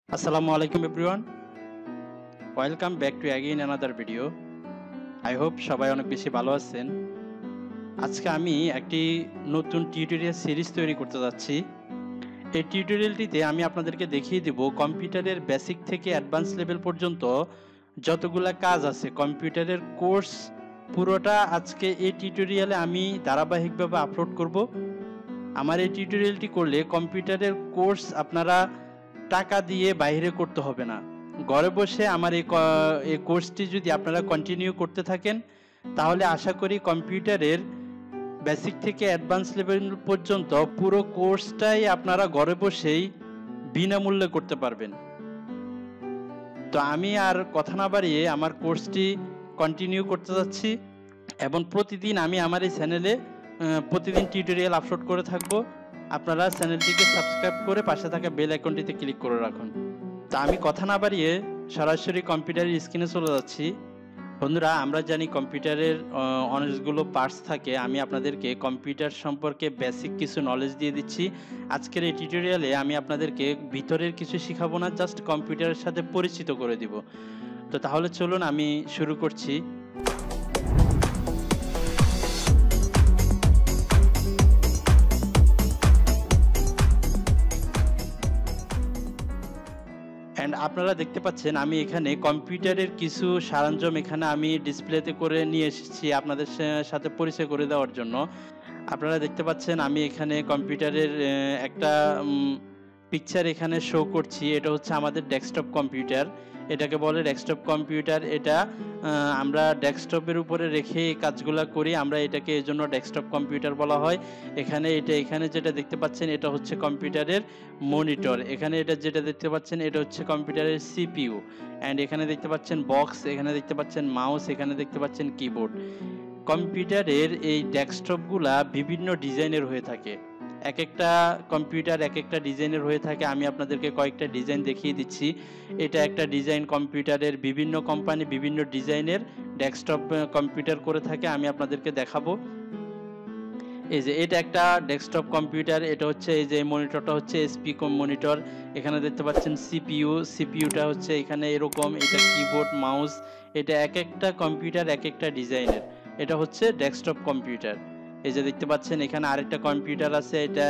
Assalamu alaikum everyone. Welcome back to again another video. I hope সবাই অনেক বেশি ভালো আছেন। আজকে আমি একটি নতুন টিউটোরিয়াল সিরিজ তৈরি করতে যাচ্ছি। এই টিউটোরিয়ালটিতে আমি আপনাদেরকে দেখিয়ে দেব কম্পিউটারের বেসিক থেকে অ্যাডভান্স লেভেল পর্যন্ত যতগুলা কাজ আছে কম্পিউটারের কোর্স পুরোটা আজকে এই টিউটোরিয়ালে আমি ধারাবাহিকভাবে আপলোড করব। আমার এই টিউটোরিয়ালটি করলে কম্পিউটারের কোর্স আপনারা টাকা দিয়ে বাইরে করতে হবে না। ঘরে বসে আমার এই কোর্সটি যদি আপনারা কন্টিনিউ করতে থাকেন তাহলে আশা করি কম্পিউটারের বেসিক থেকে অ্যাডভান্স লেভেল পর্যন্ত পুরো কোর্সটাই আপনারা ঘরে বসেই বিনামূল্যে করতে পারবেন। তো আমি আর কথা না বাড়িয়ে আমার কোর্সটি কন্টিনিউ করতে যাচ্ছি এবং প্রতিদিন আমি আমার এই চ্যানেলে প্রতিদিন টিউটোরিয়াল আপলোড করে থাকবো। আপনারা চ্যানেলটিকে সাবস্ক্রাইব করে পাশে থাকা বেল আইকনটিতে ক্লিক করে রাখুন। তা আমি কথা না বাড়িয়ে সরাসরি কম্পিউটারের স্ক্রিনে চলে যাচ্ছি। বন্ধুরা, আমরা জানি কম্পিউটারের অনেকগুলো পার্টস থাকে। আমি আপনাদেরকে কম্পিউটার সম্পর্কে বেসিক কিছু নলেজ দিয়ে দিচ্ছি। আজকের এই টিউটোরিয়ালে আমি আপনাদেরকে ভিতরের কিছু শিখাবো না, জাস্ট কম্পিউটারের সাথে পরিচিত করে দিব। তো তাহলে চলুন আমি শুরু করছি। আপনারা দেখতে পাচ্ছেন আমি এখানে কম্পিউটারের কিছু সরঞ্জাম এখানে আমি ডিসপ্লেতে করে নিয়ে এসেছি আপনাদের সাথে পরিচয় করে দেওয়ার জন্য। আপনারা দেখতে পাচ্ছেন আমি এখানে কম্পিউটারের একটা পিকচার এখানে শো করছি। এটা হচ্ছে আমাদের ডেস্কটপ কম্পিউটার, এটাকে বলে ডেস্কটপ কম্পিউটার। এটা আমরা ডেস্কটপের উপরে রেখে এই কাজগুলো করি, আমরা এটাকে এই জন্য ডেস্কটপ কম্পিউটার বলা হয়। এখানে যেটা দেখতে পাচ্ছেন এটা হচ্ছে কম্পিউটারের মনিটর। এখানে এটা যেটা দেখতে পাচ্ছেন এটা হচ্ছে কম্পিউটারের সিপিইউ। অ্যান্ড এখানে দেখতে পাচ্ছেন বক্স, এখানে দেখতে পাচ্ছেন মাউস, এখানে দেখতে পাচ্ছেন কিবোর্ড। কম্পিউটারের এই ডেস্কটপগুলা বিভিন্ন ডিজাইনের হয়ে থাকে। এক একটা কম্পিউটার এক একটা ডিজাইনের হয়ে থাকে। আমি আপনাদেরকে কয়েকটা ডিজাইন দেখিয়ে দিচ্ছি। এটা একটা ডিজাইন কম্পিউটারের, বিভিন্ন কোম্পানি বিভিন্ন ডিজাইনের ডেস্কটপ কম্পিউটার করে থাকে, আমি আপনাদেরকে দেখাবো। এই যে এটা একটা ডেস্কটপ কম্পিউটার, এটা হচ্ছে এই যে মনিটরটা হচ্ছে এসপি মনিটর। এখানে দেখতে পাচ্ছেন সিপিইউটা হচ্ছে এখানে এরকম, এটা কিবোর্ড মাউস। এটা এক একটা কম্পিউটার এক একটা ডিজাইনের, এটা হচ্ছে ডেস্কটপ কম্পিউটার। এই যে দেখতে পাচ্ছেন এখানে আরেকটা কম্পিউটার আছে, এটা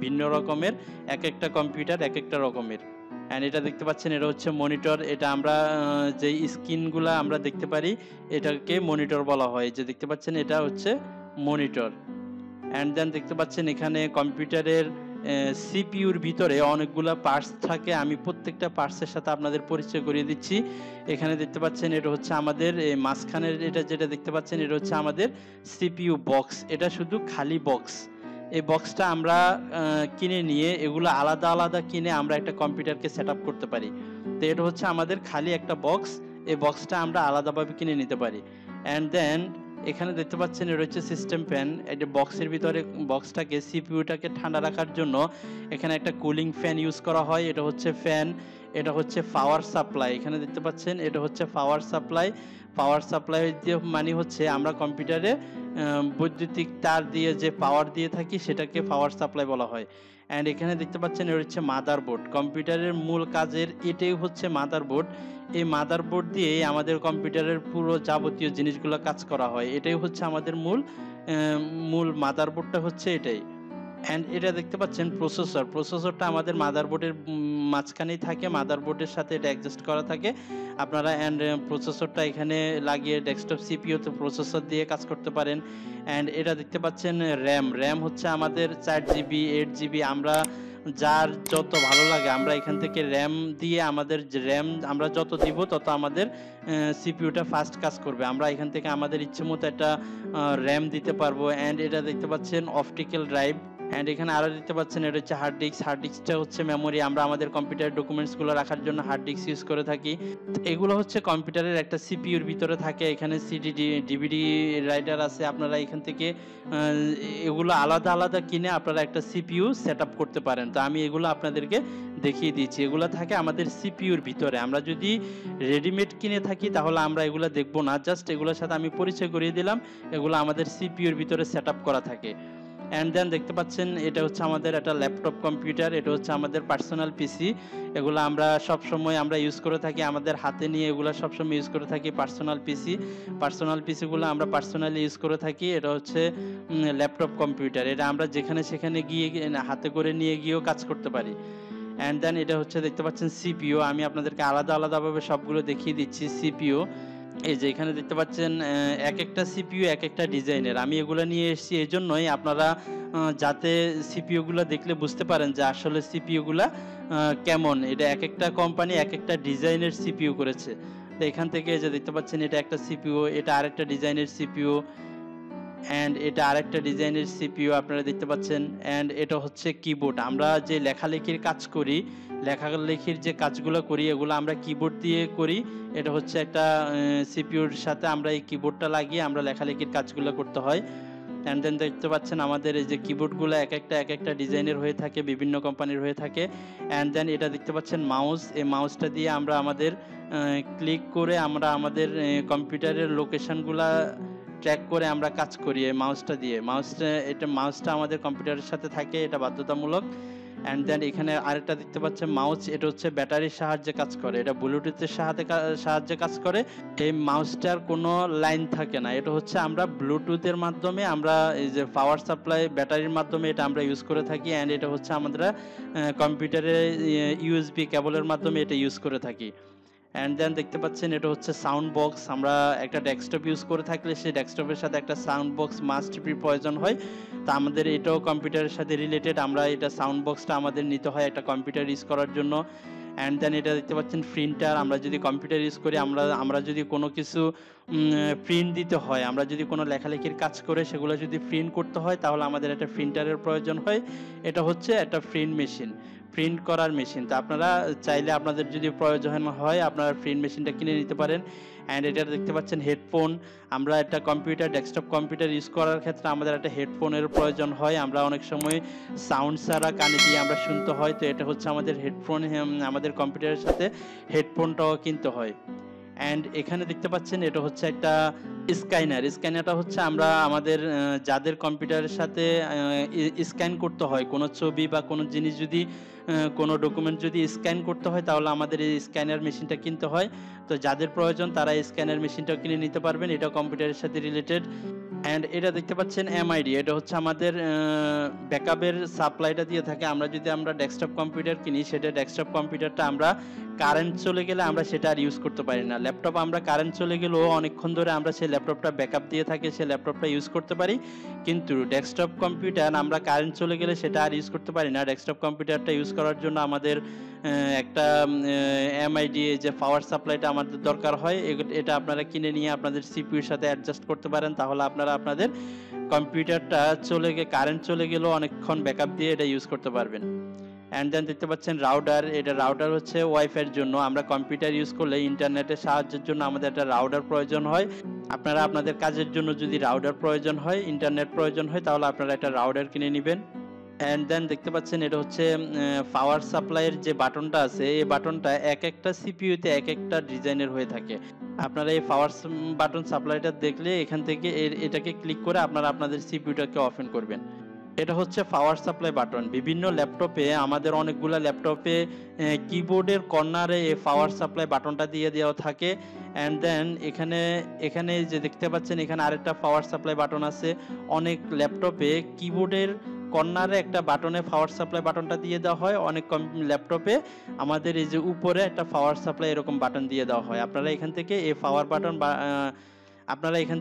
ভিন্ন রকমের, এক একটা কম্পিউটার এক একটা রকমের। অ্যান্ড এটা দেখতে পাচ্ছেন এটা হচ্ছে মনিটর। এটা আমরা যে স্ক্রিনগুলা আমরা দেখতে পারি এটাকে মনিটর বলা হয়। যে দেখতে পাচ্ছেন এটা হচ্ছে মনিটর। অ্যান্ড দেন দেখতে পাচ্ছেন এখানে কম্পিউটারের সিপিইউর ভিতরে অনেকগুলো পার্টস থাকে। আমি প্রত্যেকটা পার্টসের সাথে আপনাদের পরিচয় করিয়ে দিচ্ছি। এখানে দেখতে পাচ্ছেন এটা হচ্ছে আমাদের মাঝখানের, এটা যেটা দেখতে পাচ্ছেন এটা হচ্ছে আমাদের সিপিইউ বক্স। এটা শুধু খালি বক্স। এই বক্সটা আমরা কিনে নিয়ে এগুলো আলাদা আলাদা কিনে আমরা একটা কম্পিউটারকে সেট আপ করতে পারি। তো এটা হচ্ছে আমাদের খালি একটা বক্স, এই বক্সটা আমরা আলাদাভাবে কিনে নিতে পারি। অ্যান্ড দেন এখানে দেখতে পাচ্ছেন এটা হচ্ছে সিস্টেম ফ্যান। এটা বক্সের ভিতরে বক্সটাকে সিপিইউটাকে ঠান্ডা রাখার জন্য এখানে একটা কুলিং ফ্যান ইউজ করা হয়। এটা হচ্ছে ফ্যান। এটা হচ্ছে পাওয়ার সাপ্লাই। এখানে দেখতে পাচ্ছেন এটা হচ্ছে পাওয়ার সাপ্লাই। পাওয়ার সাপ্লাই মানে হচ্ছে আমরা কম্পিউটারে বৈদ্যুতিক তার দিয়ে যে পাওয়ার দিয়ে থাকি সেটাকে পাওয়ার সাপ্লাই বলা হয়। অ্যান্ড এখানে দেখতে পাচ্ছেন এটা হচ্ছে মাদারবোর্ড। কম্পিউটারের মূল কাজের এটাই হচ্ছে মাদারবোর্ড। এই মাদারবোর্ড দিয়ে আমাদের কম্পিউটারের পুরো যাবতীয় জিনিসগুলো কাজ করা হয়। এটাই হচ্ছে আমাদের মূল মাদারবোর্ডটা হচ্ছে এটাই। অ্যান্ড এটা দেখতে পাচ্ছেন প্রসেসর। প্রসেসরটা আমাদের মাদারবোর্ডের মাঝখানেই থাকে, মাদারবোর্ডের সাথে এটা অ্যাডজাস্ট করা থাকে আপনারা। অ্যান্ড প্রসেসরটা এখানে লাগিয়ে ডেস্কটপ সিপিইউতে প্রসেসর দিয়ে কাজ করতে পারেন। অ্যান্ড এটা দেখতে পাচ্ছেন র্যাম হচ্ছে আমাদের 4GB 8GB, আমরা যার যত ভালো লাগে আমরা এখান থেকে র্যাম দিয়ে, আমাদের র্যাম আমরা যত দিব তত আমাদের সিপিইউটা ফাস্ট কাজ করবে। আমরা এখান থেকে আমাদের ইচ্ছে মতো একটা র্যাম দিতে পারবো। অ্যান্ড এটা দেখতে পাচ্ছেন অপটিক্যাল ড্রাইভ। অ্যান্ড এখানে আরও দেখতে পাচ্ছেন এটা হচ্ছে হার্ড ডিস্ক। হার্ড ডিস্কটা হচ্ছে মেমোরি, আমরা আমাদের কম্পিউটারের ডকুমেন্টসগুলো রাখার জন্য হার্ড ডিস্ক ইউজ করে থাকি। এগুলো হচ্ছে কম্পিউটারের একটা সিপিইউর ভিতরে থাকে। এখানে ডিভিডি রাইটার আছে। আপনারা এখান থেকে এগুলো আলাদা আলাদা কিনে আপনারা একটা সিপিইউ সেট আপ করতে পারেন। তো আমি এগুলো আপনাদেরকে দেখিয়ে দিচ্ছি। এগুলো থাকে আমাদের সিপিইউর ভিতরে। আমরা যদি রেডিমেড কিনে থাকি তাহলে আমরা এগুলো দেখবো না, জাস্ট এগুলোর সাথে আমি পরিচয় করিয়ে দিলাম। এগুলো আমাদের সিপিইউর ভিতরে সেট আপ করা থাকে। অ্যান্ড দেন দেখতে পাচ্ছেন এটা হচ্ছে আমাদের একটা ল্যাপটপ কম্পিউটার, এটা হচ্ছে আমাদের পার্সোনাল পিসি। এগুলো আমরা সবসময় আমরা ইউজ করে থাকি, আমাদের হাতে নিয়ে এগুলো সবসময় ইউজ করে থাকি। পার্সোনাল পিসিগুলো আমরা পার্সোনালি ইউজ করে থাকি। এটা হচ্ছে ল্যাপটপ কম্পিউটার, এটা আমরা যেখানে সেখানে গিয়ে হাতে করে নিয়ে গিয়েও কাজ করতে পারি। অ্যান্ড দেন এটা হচ্ছে দেখতে পাচ্ছেন সিপিইউ। আমি আপনাদেরকে আলাদা আলাদাভাবে সবগুলো দেখিয়ে দিচ্ছি। সিপিইউ এই যে এখানে দেখতে পাচ্ছেন এক একটা সিপিইউ এক একটা ডিজাইনের। আমি এগুলো নিয়ে এসেছি এজন্যই আপনারা যাতে সিপিইউ গুলো দেখলে বুঝতে পারেন যে আসলে সিপিইউ গুলা কেমন। এটা এক একটা কোম্পানি এক একটা ডিজাইনের সিপিইউ করেছে। তো এখান থেকে এই যে দেখতে পাচ্ছেন এটা একটা সিপিইউ, এটা আরেকটা ডিজাইনের সিপিইউ, অ্যান্ড এটা আরেকটা ডিজাইনের সিপিইউ আপনারা দেখতে পাচ্ছেন। অ্যান্ড এটা হচ্ছে কিবোর্ড। আমরা যে লেখালেখির কাজ করি, লেখালেখির যে কাজগুলো করি এগুলো আমরা কিবোর্ড দিয়ে করি। এটা হচ্ছে একটা সিপিইউর সাথে আমরা এই কিবোর্ডটা লাগিয়ে আমরা লেখালেখির কাজগুলো করতে হয়। অ্যান্ড দেন দেখতে পাচ্ছেন আমাদের এই যে কিবোর্ডগুলো এক একটা ডিজাইনের হয়ে থাকে, বিভিন্ন কোম্পানির হয়ে থাকে। অ্যান্ড দেন এটা দেখতে পাচ্ছেন মাউস। এই মাউসটা দিয়ে আমরা আমাদের ক্লিক করে আমরা আমাদের কম্পিউটারের লোকেশনগুলা ট্র্যাক করে আমরা কাজ করি এই মাউসটা দিয়ে। মাউসটা আমাদের কম্পিউটারের সাথে থাকে, এটা বাধ্যতামূলক। অ্যান্ড দেন এখানে আরেকটা দেখতে পাচ্ছেন মাউস, এটা হচ্ছে ব্যাটারির সাহায্যে কাজ করে, এটা ব্লুটুথের সাহায্যে কাজ করে। এই মাউসটার কোনো লাইন থাকে না, এটা হচ্ছে আমরা ব্লুটুথের মাধ্যমে আমরা এই যে পাওয়ার সাপ্লাই ব্যাটারির মাধ্যমে এটা আমরা ইউজ করে থাকি। অ্যান্ড এটা হচ্ছে আমরা কম্পিউটারে ইউএসবি কেবলের মাধ্যমে এটা ইউজ করে থাকি। অ্যান্ড দেন দেখতে পাচ্ছেন এটা হচ্ছে সাউন্ড বক্স। আমরা একটা ডেস্কটপ ইউজ করে থাকলে সেই ডেস্কটপের সাথে একটা সাউন্ড বক্স মাস্ট বি প্রয়োজন হয়। তো আমাদের এটাও কম্পিউটারের সাথে রিলেটেড, আমরা এটা সাউন্ড বক্সটা আমাদের নিতে হয় একটা কম্পিউটার ইউজ করার জন্য। অ্যান্ড দেন এটা দেখতে পাচ্ছেন প্রিন্টার। আমরা যদি কম্পিউটার ইউজ করি, আমরা যদি কোনো কিছু প্রিন্ট দিতে হয়, আমরা যদি কোনো লেখালেখির কাজ করে সেগুলো যদি প্রিন্ট করতে হয় তাহলে আমাদের একটা প্রিন্টারের প্রয়োজন হয়। এটা হচ্ছে একটা প্রিন্ট করার মেশিন। তো আপনারা চাইলে আপনাদের যদি প্রয়োজন হয় আপনারা প্রিন্ট মেশিনটা কিনে নিতে পারেন। অ্যান্ড এটা দেখতে পাচ্ছেন হেডফোন। আমরা একটা ডেস্কটপ কম্পিউটার ইউজ করার ক্ষেত্রে আমাদের একটা হেডফোনের প্রয়োজন হয়। আমরা অনেক সময় সাউন্ড ছাড়া কানে দিয়ে আমরা শুনতে হয়, তো এটা হচ্ছে আমাদের হেডফোন। আমাদের কম্পিউটারের সাথে হেডফোনটাও কিনতে হয়। অ্যান্ড এখানে দেখতে পাচ্ছেন এটা হচ্ছে একটা স্ক্যানারটা হচ্ছে আমরা আমাদের যাদের কম্পিউটারের সাথে স্ক্যান করতে হয় কোনো ছবি বা কোনো জিনিস, যদি কোনো ডকুমেন্ট যদি স্ক্যান করতে হয় তাহলে আমাদের এই স্ক্যানার মেশিনটা কিনতে হয়। তো যাদের প্রয়োজন তারা এই স্ক্যানার মেশিনটাও কিনে নিতে পারবেন, এটা কম্পিউটারের সাথে রিলেটেড। অ্যান্ড এটা দেখতে পাচ্ছেন এমআইডি, এটা হচ্ছে আমাদের ব্যাকআপের সাপ্লাইটা দিয়ে থাকে। আমরা ডেস্কটপ কম্পিউটার কিনি, সেটা ডেস্কটপ কম্পিউটারটা আমরা কারেন্ট চলে গেলে আমরা সেটা আর ইউজ করতে পারি না। ল্যাপটপ আমরা কারেন্ট চলে গেলেও অনেকক্ষণ ধরে আমরা সেই ল্যাপটপটা ব্যাকআপ দিয়ে থাকে, সেই ল্যাপটপটা ইউজ করতে পারি। কিন্তু ডেস্কটপ কম্পিউটার আমরা কারেন্ট চলে গেলে সেটা আর ইউজ করতে পারি না। ডেস্কটপ কম্পিউটারটা ইউজ করার জন্য আমাদের একটা এমআইডি যে পাওয়ার সাপ্লাইটা আমাদের দরকার হয়, এটা আপনারা কিনে নিয়ে আপনাদের সিপিইউর সাথে অ্যাডজাস্ট করতে পারেন। তাহলে আপনারা আপনাদের কম্পিউটারটা কারেন্ট চলে গেলেও অনেকক্ষণ ব্যাকআপ দিয়ে এটা ইউজ করতে পারবেন। অ্যান্ড দেন দেখতে পাচ্ছেন রাউটার হচ্ছে ওয়াইফাইয়ের জন্য। আমরা কম্পিউটার ইউজ করলে ইন্টারনেটের সাহায্যের জন্য আমাদের একটা রাউটার প্রয়োজন হয়। আপনারা আপনাদের কাজের জন্য যদি রাউটার প্রয়োজন হয়, ইন্টারনেট প্রয়োজন হয়, তাহলে আপনারা একটা রাউটার কিনে নেবেন। অ্যান্ড দেন দেখতে পাচ্ছেন এটা হচ্ছে পাওয়ার সাপ্লাইয়ের যে বাটনটা আছে, এই বাটনটা এক একটা সিপিইউতে এক একটা ডিজাইনের হয়ে থাকে। আপনারা এই পাওয়ার বাটন সাপ্লাইটা দেখলে এখান থেকে এটাকে ক্লিক করে আপনারা আপনাদের সিপিইউটাকে অফ করবেন। এটা হচ্ছে পাওয়ার সাপ্লাই বাটন। বিভিন্ন ল্যাপটপে, আমাদের অনেকগুলো ল্যাপটপে কিবোর্ডের কর্নারে এই পাওয়ার সাপ্লাই বাটনটা দিয়ে দেওয়া থাকে। অ্যান্ড দেন এখানে যে দেখতে পাচ্ছেন এখানে আরেকটা পাওয়ার সাপ্লাই বাটন আছে। অনেক ল্যাপটপে কিবোর্ডের কর্নারে একটা বাটনে পাওয়ার সাপ্লাই বাটনটা দিয়ে দেওয়া হয়, অনেক ল্যাপটপে আমাদের এই যে উপরে একটা পাওয়ার সাপ্লাই এরকম বাটন দিয়ে দেওয়া হয়। আপনারা এখান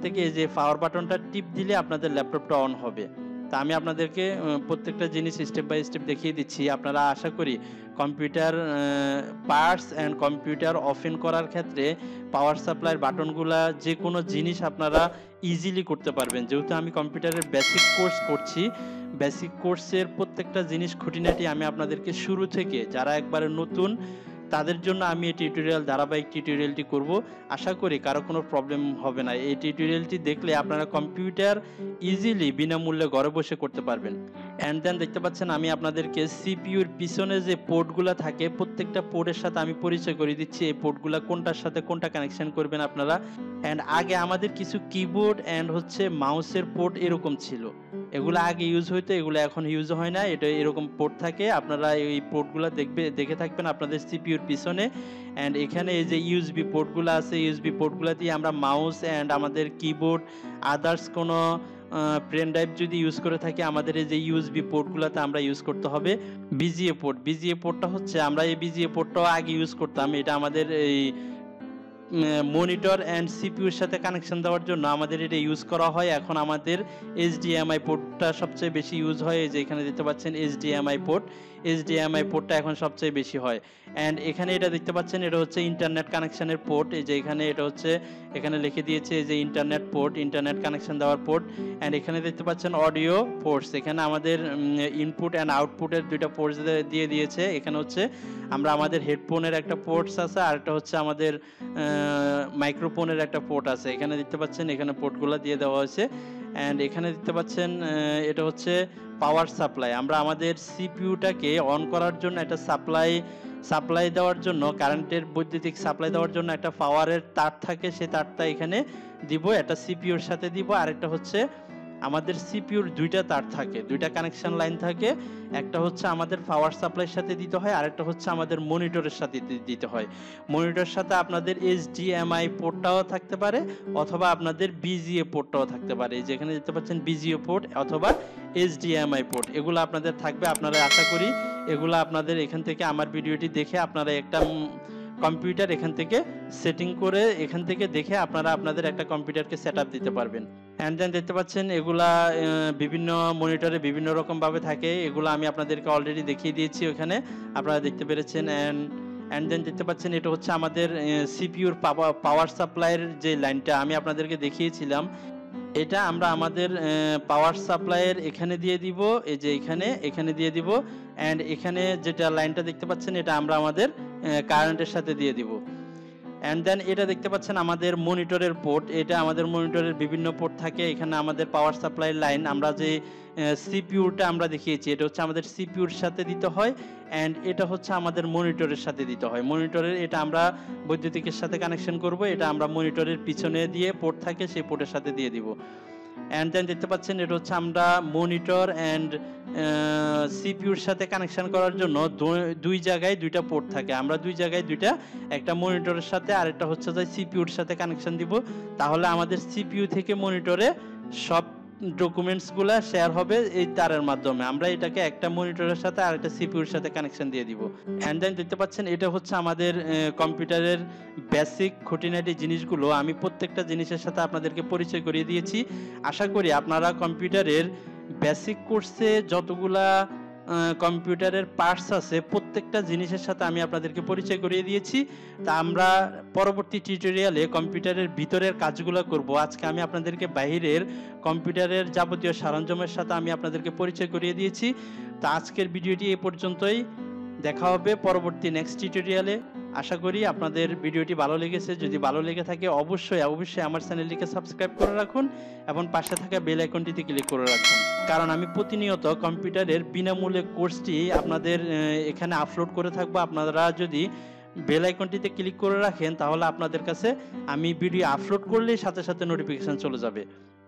থেকে এই যে পাওয়ার বাটনটা টিপ দিলে আপনাদের ল্যাপটপটা অন হবে। তা আমি আপনাদেরকে প্রত্যেকটা জিনিস স্টেপ বাই স্টেপ দেখিয়ে দিচ্ছি। আপনারা আশা করি computer parts and computer often করার ক্ষেত্রে পাওয়ার সাপ্লাইয়ের বাটনগুলা যে কোনো জিনিস আপনারা ইজিলি করতে পারবেন। যেহেতু আমি কম্পিউটারের বেসিক কোর্স করছি, বেসিক কোর্সের প্রত্যেকটা জিনিস খুঁটিনাটি আমি আপনাদেরকে শুরু থেকে, যারা একবারে নতুন তাদের জন্য আমি এই ধারাবাহিক টিউটোরিয়ালটি করব। আশা করি কারো কোনো প্রবলেম হবে না। এই টিউটোরিয়ালটি দেখলে আপনারা কম্পিউটার ইজিলি বিনামূল্যে ঘরে বসে করতে পারবেন। অ্যান্ড দেন দেখতে পাচ্ছেন আমি আপনাদেরকে সিপিইউর পিছনে যে পোর্টগুলো থাকে প্রত্যেকটা পোর্টের সাথে আমি পরিচয় করে দিচ্ছি, এই পোর্টগুলো কোনটার সাথে কোনটা কানেকশন করবেন আপনারা। অ্যান্ড আগে আমাদের কিছু কিবোর্ড অ্যান্ড হচ্ছে মাউসের পোর্ট এরকম ছিল, এগুলো আগে ইউজ হইতো, এগুলো এখন ইউজ হয় না। এটা এরকম পোর্ট থাকে, আপনারা এই পোর্টগুলো দেখে থাকবেন আপনাদের সিপিইউর পিছনে। অ্যান্ড এখানে এই যে ইউএসবি পোর্টগুলো আছে, ইউএসবি পোর্টগুলো দিয়ে আমরা মাউস অ্যান্ড আমাদের কিবোর্ড, আদার্স কোনো পেন ড্রাইভ যদি ইউজ করে থাকি, আমাদের এই যে ইউএসবি পোর্টগুলোতে আমরা ইউজ করতে হবে বিজিএ পোর্ট। বিজিএ পোর্টটা হচ্ছে, আমরা এই বিজিএ পোর্টটাও আগে ইউজ করতাম, এটা আমাদের এই মনিটর অ্যান্ড সিপিইউর সাথে কানেকশন দেওয়ার জন্য আমাদের এটা ইউজ করা হয়। এখন আমাদের এইচডিএমআই পোর্টটা সবচেয়ে বেশি ইউজ হয়। এই যে এখানে দেখতে পাচ্ছেন এইচডিএমআই পোর্ট, এইচডিএমআই পোর্টটা এখন সবচেয়ে বেশি হয়। অ্যান্ড এখানে এটা দেখতে পাচ্ছেন, এটা হচ্ছে ইন্টারনেট কানেকশনের পোর্ট। এই যে এখানে এটা হচ্ছে, এখানে লিখে দিয়েছে যে ইন্টারনেট পোর্ট, ইন্টারনেট কানেকশন দেওয়ার পোর্ট। অ্যান্ড এখানে দেখতে পাচ্ছেন অডিও পোর্টস, এখানে আমাদের ইনপুট অ্যান্ড আউটপুটের দুইটা পোর্টস দিয়ে দিয়েছে। এখানে হচ্ছে আমরা আমাদের হেডফোনের একটা পোর্টস আছে, আর একটা হচ্ছে আমাদের মাইক্রোফোনের একটা পোর্ট আছে। এখানে দেখতে পাচ্ছেন, এখানে পোর্টগুলো দিয়ে দেওয়া হয়েছে। অ্যান্ড এখানে দেখতে পাচ্ছেন এটা হচ্ছে পাওয়ার সাপ্লাই। আমরা আমাদের সিপিইউটাকে অন করার জন্য একটা সাপ্লাই দেওয়ার জন্য, কারেন্টের বৈদ্যুতিক সাপ্লাই দেওয়ার জন্য একটা পাওয়ারের তার থাকে, সেই তারটা এখানে দিব, একটা সিপিইউর সাথে দিব। আরেকটা হচ্ছে আমাদের সিপিইউর দুইটা তার থাকে, দুইটা কানেকশন লাইন থাকে। একটা হচ্ছে আমাদের পাওয়ার সাপ্লাইয়ের সাথে দিতে হয়, আরেকটা হচ্ছে আমাদের মনিটরের সাথে দিতে হয়। মনিটরের সাথে আপনাদের এইচডিএমআই পোর্টটাও থাকতে পারে, অথবা আপনাদের বিজিএ পোর্টটাও থাকতে পারে। যেখানে দেখতে পাচ্ছেন বিজিএ পোর্ট অথবা এইচডিএমআই পোর্ট, এগুলো আপনাদের থাকবে। আপনারা আশা করি এগুলো আপনাদের এখান থেকে, আমার ভিডিওটি দেখে আপনারা একটা কম্পিউটার এখান থেকে সেটিং করে, এখান থেকে দেখে আপনারা আপনাদের একটা কম্পিউটারকে সেটআপ দিতে পারবেন। অ্যান্ড দেন দেখতে পাচ্ছেন এগুলা বিভিন্ন মনিটরে বিভিন্ন রকম ভাবে থাকে, এগুলো আমি আপনাদেরকে অলরেডি দেখিয়ে দিয়েছি, ওখানে আপনারা দেখতে পেরেছেন। অ্যান্ড দেন দেখতে পাচ্ছেন এটা হচ্ছে আমাদের সিপিইউর পাওয়ার সাপ্লাইয়ের যে লাইনটা আমি আপনাদেরকে দেখিয়েছিলাম, এটা আমরা আমাদের পাওয়ার সাপ্লাইয়ের এখানে দিয়ে দিব, এই যে এখানে দিয়ে দিব। অ্যান্ড এখানে যেটা লাইনটা দেখতে পাচ্ছেন, এটা আমরা আমাদের কারেন্টের সাথে দিয়ে দিব। অ্যান্ড দেন এটা দেখতে পাচ্ছেন আমাদের মনিটরের পোর্ট, এটা আমাদের মনিটরের বিভিন্ন পোর্ট থাকে। এখানে আমাদের পাওয়ার সাপ্লাই লাইন, আমরা যে সিপিইউটা আমরা দেখিয়েছি, এটা হচ্ছে আমাদের সিপিইউর সাথে দিতে হয়। অ্যান্ড এটা হচ্ছে আমাদের মনিটরের সাথে দিতে হয়। মনিটরের এটা আমরা বৈদ্যুতিকের সাথে কানেকশন করব, এটা আমরা মনিটরের পিছনে দিয়ে পোর্ট থাকে, সেই পোর্টের সাথে দিয়ে দিব। অ্যান্ড দেন দেখতে পাচ্ছেন এটা হচ্ছে আমরা মনিটর অ্যান্ড সিপিইউর সাথে কানেকশন করার জন্য দুই জায়গায় দুইটা পোর্ট থাকে, আমরা দুই জায়গায় দুইটা, একটা মনিটরের সাথে আর একটা হচ্ছে যে সিপিইউর সাথে কানেকশন দিব। তাহলে আমাদের সিপিইউ থেকে মনিটরে সব ডকুমেন্টসগুলো শেয়ার হবে এই তারের মাধ্যমে। আমরা এটাকে একটা মনিটরের সাথে আর একটা সিপিইউর সাথে কানেকশন দিয়ে দিব। অ্যান্ড দেন দেখতে পাচ্ছেন এটা হচ্ছে আমাদের কম্পিউটারের বেসিক খুঁটিনাটি জিনিসগুলো। আমি প্রত্যেকটা জিনিসের সাথে আপনাদেরকে পরিচয় করিয়ে দিয়েছি। আশা করি আপনারা কম্পিউটারের বেসিক কোর্সে যতগুলা কম্পিউটারের পার্টস আছে, প্রত্যেকটা জিনিসের সাথে আমি আপনাদেরকে পরিচয় করিয়ে দিয়েছি। তা আমরা পরবর্তী টিউটোরিয়ালে কম্পিউটারের ভিতরের কাজগুলো করব। আজকে আমি আপনাদেরকে বাহিরের কম্পিউটারের যাবতীয় সরঞ্জামের সাথে আমি আপনাদেরকে পরিচয় করিয়ে দিয়েছি। তো আজকের ভিডিওটি এই পর্যন্তই, দেখা হবে পরবর্তী নেক্সট টিউটোরিয়ালে। আশা করি আপনাদের ভিডিওটি ভালো লেগেছে। যদি ভালো লেগে থাকে অবশ্যই আমার চ্যানেলটিকে সাবস্ক্রাইব করে রাখুন এবং পাশে থাকা বেল আইকনটিতে ক্লিক করে রাখুন, কারণ আমি প্রতিনিয়ত কম্পিউটারের বিনামূল্যে কোর্সটি আপনাদের এখানে আপলোড করে থাকবো। আপনারা যদি বেল আইকনটিতে ক্লিক করে রাখেন, তাহলে আপনাদের কাছে আমি ভিডিও আপলোড করলেই সাথে সাথে নোটিফিকেশন চলে যাবে।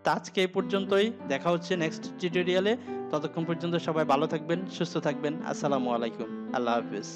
তা আজকে এই পর্যন্তই, দেখা হচ্ছে নেক্সট টিউটোরিয়ালে। ততক্ষণ পর্যন্ত সবাই ভালো থাকবেন, সুস্থ থাকবেন। আসসালামু আলাইকুম, আল্লাহ হাফেজ।